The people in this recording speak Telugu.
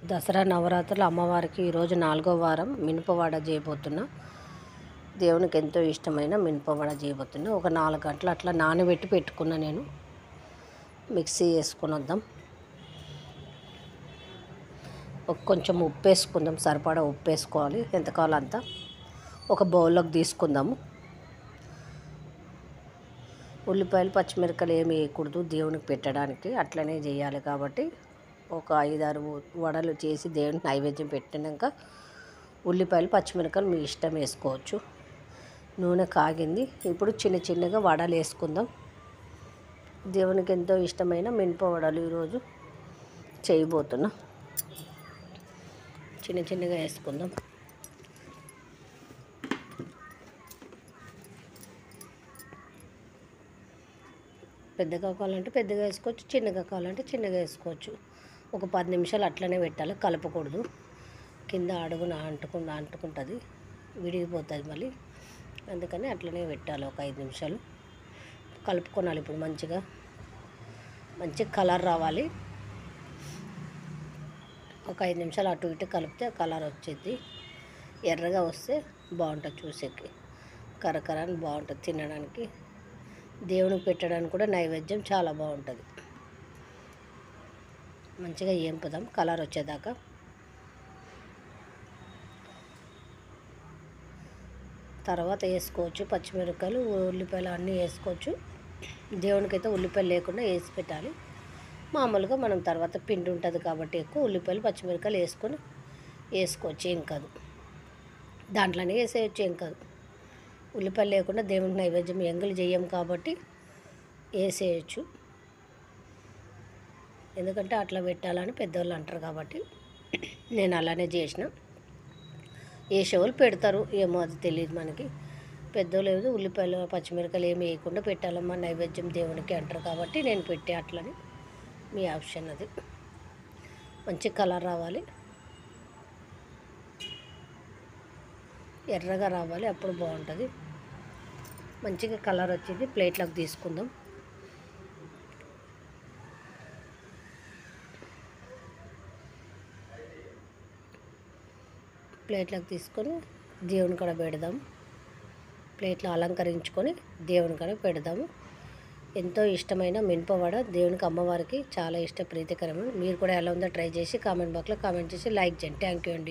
దసరా నవరాత్రులు అమ్మవారికి ఈరోజు 4వ వారం మినపవడ చేయబోతున్నా. దేవునికి ఎంతో ఇష్టమైన మినపవడ చేయబోతున్నా. ఒక 4 గంటలు అట్లా నానబెట్టి పెట్టుకున్నా. నేను మిక్సీ వేసుకొని వద్దాం. కొంచెం ఉప్పు వేసుకుందాం, సరిపడా ఉప్పు వేసుకోవాలి, ఎంత కావాలో అంత. ఒక బౌల్లోకి తీసుకుందాము. ఉల్లిపాయలు పచ్చిమిరపకాయలు ఏమి వేయకూడదు దేవునికి పెట్టడానికి, అట్లనే చేయాలి. కాబట్టి ఒక 5-6 వడలు చేసి దేవునికి నైవేద్యం పెట్టినాక ఉల్లిపాయలు పచ్చిమిరపకాయలు మీ ఇష్టం వేసుకోవచ్చు. నూనె కాగింది. ఇప్పుడు చిన్న చిన్నగా వడలు వేసుకుందాం. దేవునికి ఎంతో ఇష్టమైన మినప వడలు ఈరోజు చేయబోతున్నా. చిన్న చిన్నగా వేసుకుందాం. పెద్దగా కావాలంటే పెద్దగా వేసుకోవచ్చు, చిన్నగా కావాలంటే చిన్నగా వేసుకోవచ్చు. ఒక 10 నిమిషాలు అట్లనే పెట్టాలి, కలపకూడదు. కింద అడుగున అంటుకుంటుంది, విడిగిపోతుంది మళ్ళీ. అందుకని అట్లనే పెట్టాలి. ఒక 5 నిమిషాలు కలుపుకోవాలి. ఇప్పుడు మంచిగా కలర్ రావాలి. ఒక 5 నిమిషాలు అటు ఇటు కలిపితే కలర్ వచ్చేది. ఎర్రగా వస్తే బాగుంటుంది, చూసేకి కరకరాన్ని బాగుంటుంది, తినడానికి దేవునికి పెట్టడానికి కూడా నైవేద్యం చాలా బాగుంటుంది. మంచిగా ఏంపుదాం కలర్ వచ్చేదాకా. తర్వాత వేసుకోవచ్చు పచ్చిమిరపకాయలు, ఉల్లిపాయలు అన్నీ వేసుకోవచ్చు. దేవునికైతే ఉల్లిపాయలు లేకుండా వేసి పెట్టాలి. మామూలుగా మనం తర్వాత పిండి ఉంటుంది కాబట్టి ఎక్కువ ఉల్లిపాయలు పచ్చిమిరపకాయలు వేసుకోవచ్చు, ఏం కాదు. దాంట్లోనే వేసేయచ్చు, ఏం కాదు. ఉల్లిపాయలు లేకుండా దేవునికి నైవేద్యం ఎంగిలి చెయ్యం కాబట్టి వేసేయచ్చు. ఎందుకంటే అట్లా పెట్టాలని పెద్దవాళ్ళు అంటారు కాబట్టి నేను అలానే చేసిన. వేసేవాళ్ళు పెడతారు, ఏమో అది తెలియదు మనకి. పెద్దోళ్ళు ఏదో ఉల్లిపాయలు పచ్చిమిరపకాయలు ఏమి వేయకుండా పెట్టాలమ్మా నైవేద్యం దేవునికి అంటారు కాబట్టి నేను పెట్టే. అట్లని మీ ఆప్షన్ అది. మంచి కలర్ రావాలి, ఎర్రగా రావాలి, అప్పుడు బాగుంటుంది. మంచిగా కలర్ వచ్చింది. ప్లేట్లోకి తీసుకుందాం. ప్లేట్లోకి తీసుకొని దేవుని కాడ పెడదాం. ప్లేట్లో అలంకరించుకొని దేవుని కాడ పెడదాము. ఎంతో ఇష్టమైన మినపవడ దేవునికి, అమ్మవారికి చాలా ప్రీతికరమైన. మీరు కూడా ఎలా ఉందో ట్రై చేసి కామెంట్ బాక్స్లో కామెంట్ చేసి లైక్ చేయండి. థ్యాంక్ యూ అండి.